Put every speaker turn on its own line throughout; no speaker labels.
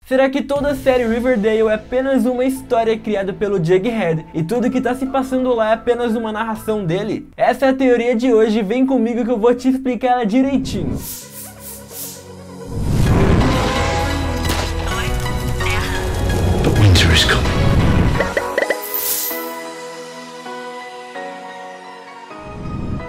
Será que toda a série Riverdale é apenas uma história criada pelo Jughead e tudo que tá se passando lá é apenas uma narração dele? Essa é a teoria de hoje, vem comigo que eu vou te explicar ela direitinho.
But winter is coming.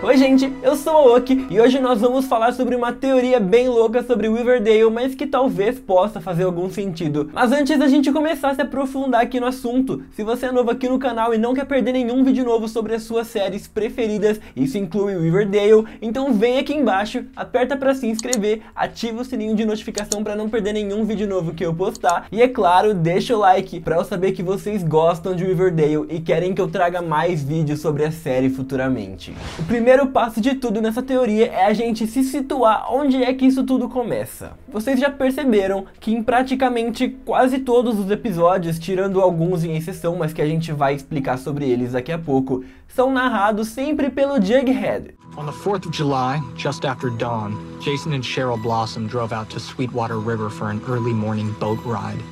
Oi gente, eu sou o Oki e hoje nós vamos falar sobre uma teoria bem louca sobre Riverdale, mas que talvez possa fazer algum sentido. Mas antes da gente começar a se aprofundar aqui no assunto, se você é novo aqui no canal e não quer perder nenhum vídeo novo sobre as suas séries preferidas, isso inclui Riverdale, então vem aqui embaixo, aperta pra se inscrever, ativa o sininho de notificação pra não perder nenhum vídeo novo que eu postar e é claro, deixa o like pra eu saber que vocês gostam de Riverdale e querem que eu traga mais vídeos sobre a série futuramente. O primeiro passo de tudo nessa teoria é a gente se situar onde é que isso tudo começa. Vocês já perceberam que em praticamente quase todos os episódios, tirando alguns em exceção, mas que a gente vai explicar sobre eles daqui a pouco, são narrados sempre pelo Jughead.
On the 4th of July, just after dawn, Jason and Cheryl Blossom drove out to Sweetwater River for an early morning boat ride.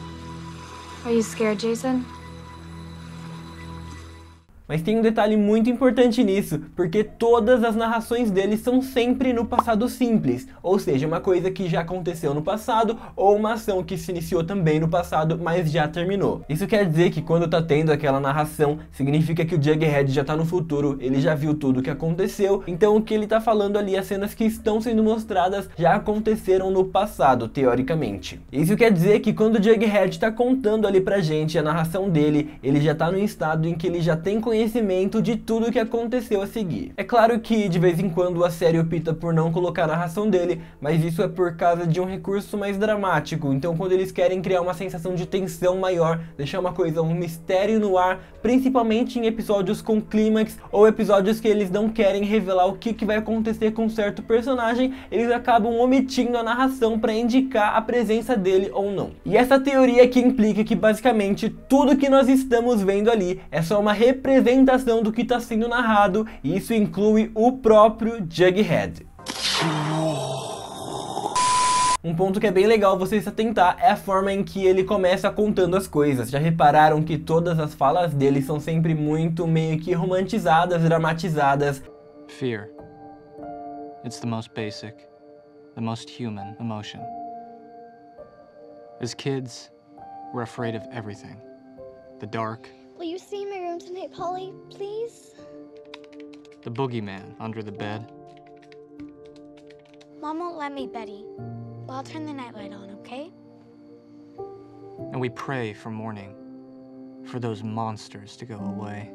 Are you scared, Jason?
Mas tem um detalhe muito importante nisso, porque todas as narrações deles são sempre no passado simples, ou seja, uma coisa que já aconteceu no passado, ou uma ação que se iniciou também no passado, mas já terminou. Isso quer dizer que quando tá tendo aquela narração, significa que o Jughead já tá no futuro, ele já viu tudo o que aconteceu, então o que ele tá falando ali, as cenas que estão sendo mostradas, já aconteceram no passado, teoricamente. Isso quer dizer que quando o Jughead tá contando ali pra gente a narração dele, ele já tá no estado em que ele já tem conhecimento de tudo o que aconteceu a seguir. É claro que de vez em quando a série opta por não colocar a narração dele, mas isso é por causa de um recurso mais dramático, então quando eles querem criar uma sensação de tensão maior, deixar uma coisa, um mistério no ar, principalmente em episódios com clímax, ou episódios que eles não querem revelar o que vai acontecer com certo personagem, eles acabam omitindo a narração para indicar a presença dele ou não. E essa teoria aqui implica que basicamente tudo que nós estamos vendo ali é só uma representação do que está sendo narrado, e isso inclui o próprio Jughead. Um ponto que é bem legal você se atentar é a forma em que ele começa contando as coisas. Já repararam que todas as falas dele são sempre muito meio que romantizadas, dramatizadas?
Fear. It's the most basic, the most human emotion. As kids, we're afraid of everything. The dark.
Will you stay in my room tonight, Polly, please?
The boogeyman under the bed.
Mom won't let me, Betty. Well, I'll turn the nightlight on, okay?
And we pray for morning, for those monsters to go away.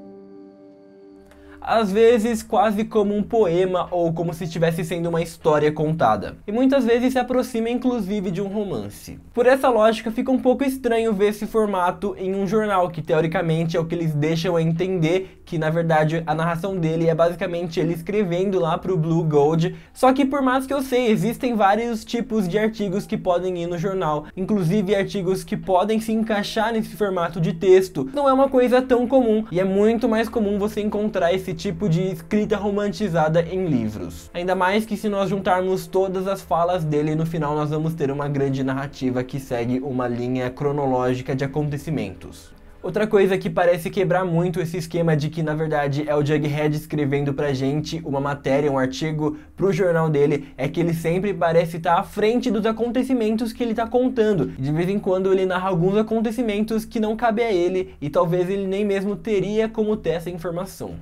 Às vezes quase como um poema ou como se estivesse sendo uma história contada. E muitas vezes se aproxima inclusive de um romance. Por essa lógica fica um pouco estranho ver esse formato em um jornal, que teoricamente é o que eles deixam a entender, que na verdade a narração dele é basicamente ele escrevendo lá pro Blue Gold. Só que por mais que eu sei, existem vários tipos de artigos que podem ir no jornal, inclusive artigos que podem se encaixar nesse formato de texto. Não é uma coisa tão comum e é muito mais comum você encontrar esse tipo de escrita romantizada em livros. Ainda mais que se nós juntarmos todas as falas dele, no final nós vamos ter uma grande narrativa que segue uma linha cronológica de acontecimentos. Outra coisa que parece quebrar muito esse esquema de que na verdade é o Jughead escrevendo pra gente uma matéria, um artigo pro jornal dele, é que ele sempre parece estar à frente dos acontecimentos que ele tá contando. De vez em quando ele narra alguns acontecimentos que não cabe a ele e talvez ele nem mesmo teria como ter essa informação.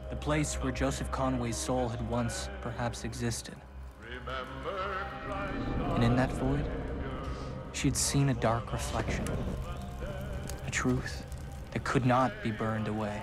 The place where Joseph Conway's soul had once perhaps existed. And in that void, she'd seen a dark reflection. A truth that could not be burned away.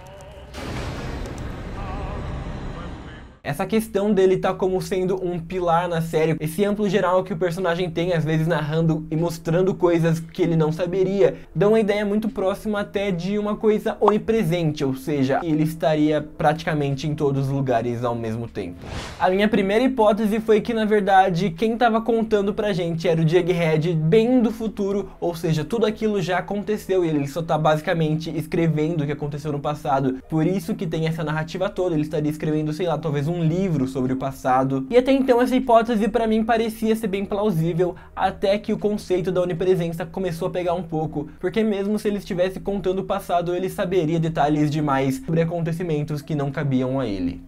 Essa questão dele tá como sendo um pilar na série, esse amplo geral que o personagem tem, às vezes narrando e mostrando coisas que ele não saberia, dá uma ideia muito próxima até de uma coisa onipresente, ou seja, ele estaria praticamente em todos os lugares ao mesmo tempo. A minha primeira hipótese foi que na verdade quem tava contando pra gente era o Jughead bem do futuro, ou seja, tudo aquilo já aconteceu e ele só tá basicamente escrevendo o que aconteceu no passado, por isso que tem essa narrativa toda, ele estaria escrevendo, sei lá, talvez um livro sobre o passado. E até então essa hipótese pra mim parecia ser bem plausível, até que o conceito da onipresença começou a pegar um pouco, porque mesmo se ele estivesse contando o passado, ele saberia detalhes demais sobre acontecimentos que não cabiam a ele.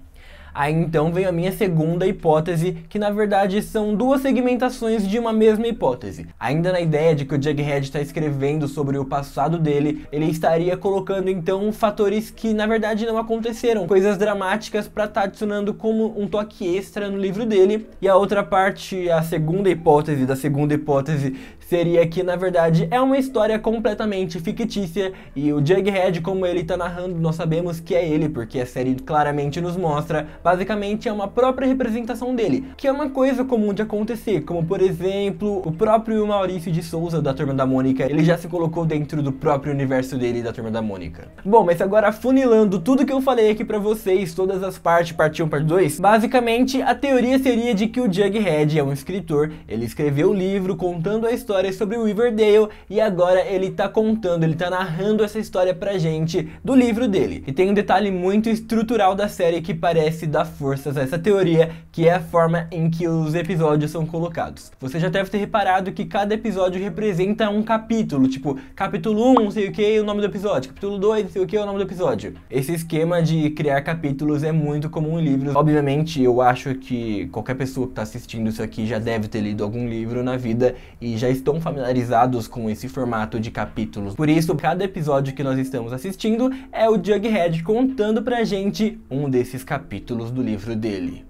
Aí então vem a minha segunda hipótese, que na verdade são duas segmentações de uma mesma hipótese. Ainda na ideia de que o Jughead está escrevendo sobre o passado dele, ele estaria colocando então fatores que na verdade não aconteceram, coisas dramáticas para estar adicionando como um toque extra no livro dele. E a outra parte, a segunda hipótese da segunda hipótese, seria que na verdade é uma história completamente fictícia e o Jughead, como ele tá narrando, nós sabemos que é ele, porque a série claramente nos mostra, basicamente é uma própria representação dele, que é uma coisa comum de acontecer, como por exemplo, o próprio Maurício de Souza da Turma da Mônica, ele já se colocou dentro do próprio universo dele da Turma da Mônica. Bom, mas agora afunilando tudo que eu falei aqui pra vocês, todas as partes, parte 1, parte 2, basicamente a teoria seria de que o Jughead é um escritor, ele escreveu o livro contando a história sobre o Riverdale e agora ele tá contando, ele tá narrando essa história pra gente do livro dele. E tem um detalhe muito estrutural da série que parece dar forças a essa teoria, que é a forma em que os episódios são colocados. Você já deve ter reparado que cada episódio representa um capítulo, tipo, capítulo 1, não sei o que, o nome do episódio, capítulo 2, não sei o que, o nome do episódio. Esse esquema de criar capítulos é muito comum em livros. Obviamente, eu acho que qualquer pessoa que tá assistindo isso aqui já deve ter lido algum livro na vida e já estão familiarizados com esse formato de capítulos. Por isso, cada episódio que nós estamos assistindo é o Jughead contando pra gente um desses capítulos do livro dele.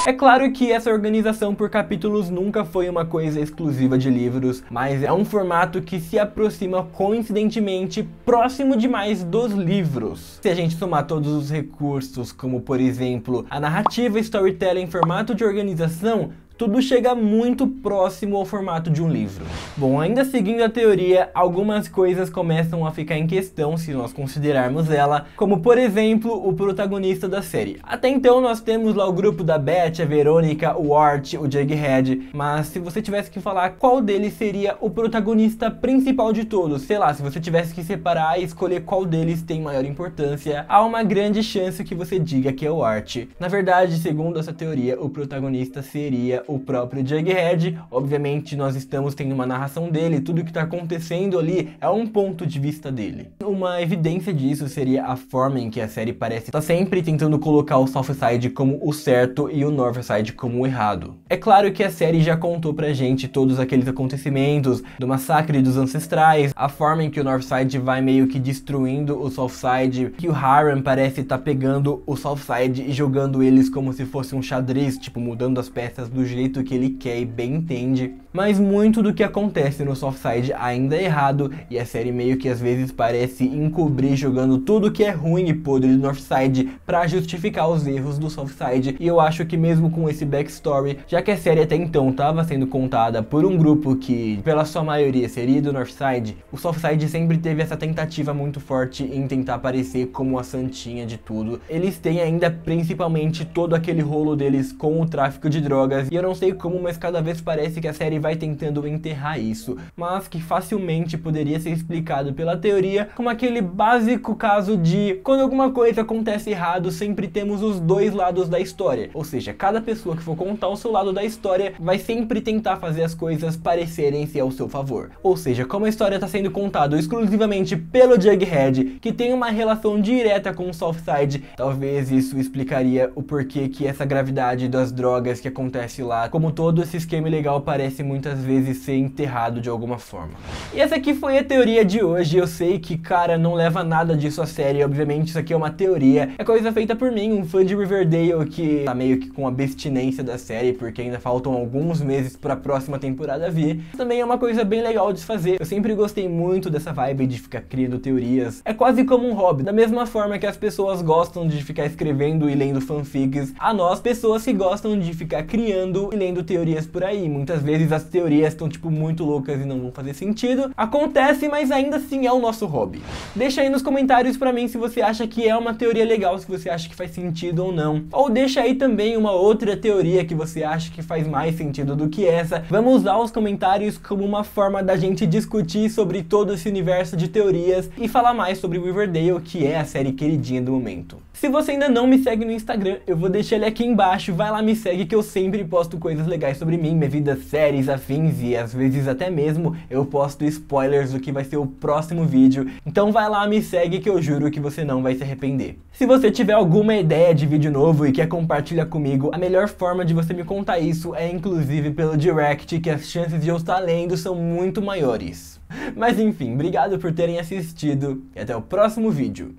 É claro que essa organização por capítulos nunca foi uma coisa exclusiva de livros, mas é um formato que se aproxima coincidentemente próximo demais dos livros. Se a gente somar todos os recursos, como por exemplo a narrativa, storytelling em formato de organização, tudo chega muito próximo ao formato de um livro. Bom, ainda seguindo a teoria, algumas coisas começam a ficar em questão se nós considerarmos ela, como por exemplo, o protagonista da série. Até então nós temos lá o grupo da Beth, a Verônica, o Art, o Jughead, mas se você tivesse que falar qual deles seria o protagonista principal de todos, sei lá, se você tivesse que separar e escolher qual deles tem maior importância, há uma grande chance que você diga que é o Art. Na verdade, segundo essa teoria, o protagonista seria o próprio Jughead. Obviamente nós estamos tendo uma narração dele, tudo que está acontecendo ali é um ponto de vista dele. Uma evidência disso seria a forma em que a série parece estar sempre tentando colocar o Southside como o certo e o Northside como o errado. É claro que a série já contou pra gente todos aqueles acontecimentos do massacre dos ancestrais, a forma em que o Northside vai meio que destruindo o Southside, que o Hiram parece estar pegando o Southside e jogando eles como se fosse um xadrez, tipo mudando as peças do jeito que ele quer e bem entende. Mas muito do que acontece no Southside ainda é errado e a série meio que às vezes parece encobrir jogando tudo que é ruim e podre do Northside pra justificar os erros do Southside. E eu acho que mesmo com esse backstory, já que a série até então estava sendo contada por um grupo que pela sua maioria seria do Northside, o Southside sempre teve essa tentativa muito forte em tentar aparecer como a santinha de tudo. Eles têm ainda principalmente todo aquele rolo deles com o tráfico de drogas e eu não sei como, mas cada vez parece que a série vai tentando enterrar isso, mas que facilmente poderia ser explicado pela teoria como aquele básico caso de quando alguma coisa acontece errado, sempre temos os dois lados da história, ou seja, cada pessoa que for contar o seu lado da história vai sempre tentar fazer as coisas parecerem ser ao seu favor. Ou seja, como a história está sendo contada exclusivamente pelo Jughead, que tem uma relação direta com o Southside, talvez isso explicaria o porquê que essa gravidade das drogas que acontece lá, como todo esse esquema ilegal, parece muitas vezes ser enterrado de alguma forma. E essa aqui foi a teoria de hoje. Eu sei que, cara, não leva nada disso a sério, obviamente isso aqui é uma teoria, é coisa feita por mim, um fã de Riverdale que tá meio que com abstinência da série, porque ainda faltam alguns meses pra próxima temporada vir. Também é uma coisa bem legal de se fazer, eu sempre gostei muito dessa vibe de ficar criando teorias, é quase como um hobby, da mesma forma que as pessoas gostam de ficar escrevendo e lendo fanfics, a nós, pessoas que gostam de ficar criando e lendo teorias por aí. Muitas vezes as teorias estão tipo muito loucas e não vão fazer sentido. Acontece, mas ainda assim é o nosso hobby. Deixa aí nos comentários pra mim se você acha que é uma teoria legal, se você acha que faz sentido ou não. Ou deixa aí também uma outra teoria que você acha que faz mais sentido do que essa. Vamos usar os comentários como uma forma da gente discutir sobre todo esse universo de teorias e falar mais sobre Riverdale, que é a série queridinha do momento. Se você ainda não me segue no Instagram, eu vou deixar ele aqui embaixo, vai lá, me segue que eu sempre posto coisas legais sobre mim, minha vida, séries, afins e às vezes até mesmo eu posto spoilers do que vai ser o próximo vídeo. Então vai lá, me segue que eu juro que você não vai se arrepender. Se você tiver alguma ideia de vídeo novo e quer compartilhar comigo, a melhor forma de você me contar isso é inclusive pelo direct, que as chances de eu estar lendo são muito maiores. Mas enfim, obrigado por terem assistido e até o próximo vídeo.